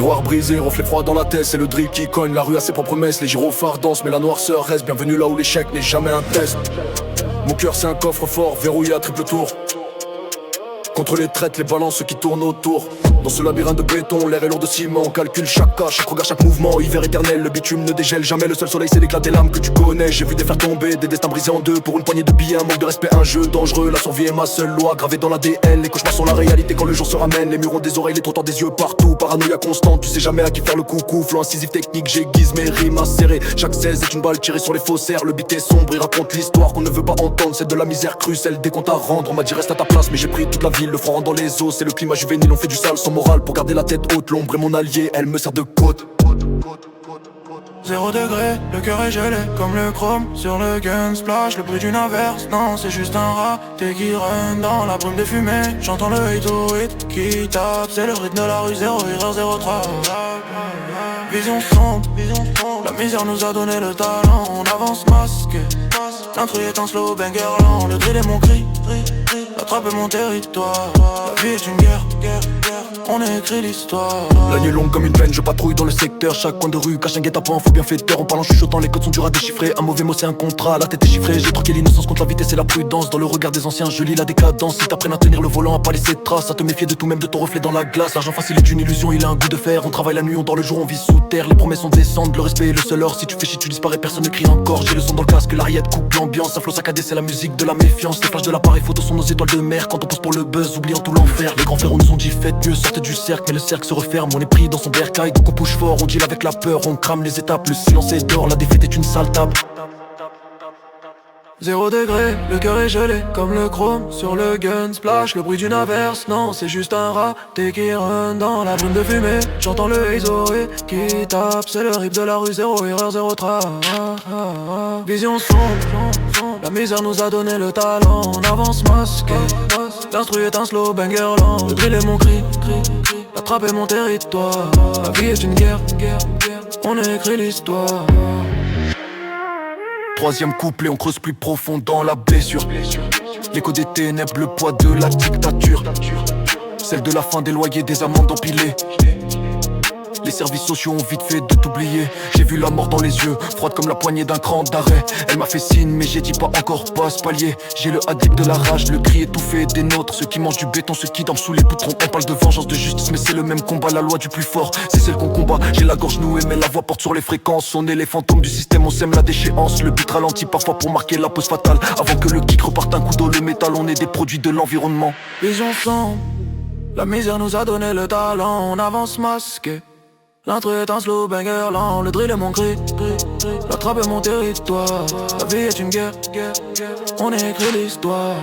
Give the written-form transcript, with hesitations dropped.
Miroir brisé, reflet froid dans la tête, c'est le drill qui cogne. La rue a ses propres messes, les gyrophares dansent, mais la noirceur reste. Bienvenue là où l'échec n'est jamais un test. Mon cœur c'est un coffre-fort, verrouillé à triple tour. Contre les traites, les balances qui tournent autour. Dans ce labyrinthe de béton, l'air est lourd de ciment. On calcule chaque pas, chaque regard, chaque mouvement. Hiver éternel, le bitume ne dégèle jamais. Le seul soleil c'est l'éclat des lames que tu connais. J'ai vu des fers tomber, des destins brisés en deux. Pour une poignée de billets, un manque de respect, un jeu dangereux. La survie est ma seule loi, gravée dans l'ADN. Les cauchemars sont la réalité quand le jour se ramène. Les murs ont des oreilles, les trottoirs des yeux partout. Paranoïa constante, tu sais jamais à qui faire le coucou. Flow incisif technique, j'aiguise mes rimes acérées. Chaque 16 est une balle tirée sur les faussaires. Le beat est sombre, il raconte l'histoire qu'on ne veut pas entendre. C'est de la misère crue, celle des comptes à rendre. On m'a dit reste à ta place, mais j'ai pris toute la ville. Le front dans les os, c'est le climat juvénile. On fait du sale sans morale pour garder la tête haute. L'ombre est mon allié, elle me sert de côte. 0 degré, le cœur est gelé comme le chrome sur le gun splash. Le bruit d'une averse, non c'est juste un raté qui run dans la brume des fumées. J'entends le 808 qui tape, c'est le rythme de la rue, 0 erreur 03. Vision sombre, la misère nous a donné le talent. On avance masqué, l'intrus est un slow banger lent. Le drill est mon cri, la trappe est mon territoire. La vie est une guerre, on écrit l'histoire. La nuit est longue comme une peine, je patrouille dans le secteur. Chaque coin de rue cache un guet-apens, faut bien faire. En parlant chuchotant, les codes sont durs à déchiffrer. Un mauvais mot c'est un contrat, la tête est chiffrée. J'ai troqué l'innocence contre la vitesse et la prudence. Dans le regard des anciens, je lis la décadence. Si t'apprennes à tenir le volant, à pas laisser de traces, à te méfier de tout, même de ton reflet dans la glace. L'argent facile est une illusion, il a un goût de fer. On travaille la nuit, on dort le jour, on vit sous terre. Les promesses on descendent, le respect est le seul or. Si tu fais chier, tu disparais, personne ne crie encore. J'ai le son dans le casque, l'arrière coupe l'ambiance. Un flow saccadé, c'est la musique de la méfiance. Les flashs de l'appareil photo sont nos étoiles de mer. Quand on pose pour le buzz, oubliant tout l'enfer. Les grands frères nous ont dit faites mieux, sortez du cercle. Mais le cercle se referme, on est pris dans son bercail. Donc on push fort, on deal avec la peur, on crame les étapes. Le silence est d'or, la défaite est une sale table. 0 degré, le cœur est gelé comme le chrome sur le gun splash. Le bruit d'une averse, non c'est juste un raté qui run dans la brume de fumée. J'entends le 808 qui tape, c'est le rip de la rue, 0 erreur 03. Vision sombre, la misère nous a donné le talent. On avance masqué, l'instru est un slow banger lent. Le drill est mon cri, la trappe est mon territoire. La vie est une guerre, on écrit l'histoire. Troisième couplet, on creuse plus profond dans la blessure. L'écho des ténèbres, le poids de la dictature. Celle de la fin des loyers, des amendes empilées. Les services sociaux ont vite fait de t'oublier. J'ai vu la mort dans les yeux, froide comme la poignée d'un cran d'arrêt. Elle m'a fait signe mais j'ai dit pas encore, pas ce palier. J'ai le hadith de la rage, le cri étouffé des nôtres. Ceux qui mangent du béton, ceux qui dorment sous les poutrons. On parle de vengeance, de justice mais c'est le même combat. La loi du plus fort, c'est celle qu'on combat. J'ai la gorge nouée mais la voix porte sur les fréquences. On est les fantômes du système, on sème la déchéance. Le beat ralentit parfois pour marquer la pause fatale. Avant que le kick reparte un coup dans le métal. On est des produits de l'environnement. Vision sombre, la misère nous a donné le talent. On avance masqué, l'intrus est un slow banger lent. Le drill est mon cri, la trappe est mon territoire. La vie est une guerre, on écrit l'histoire.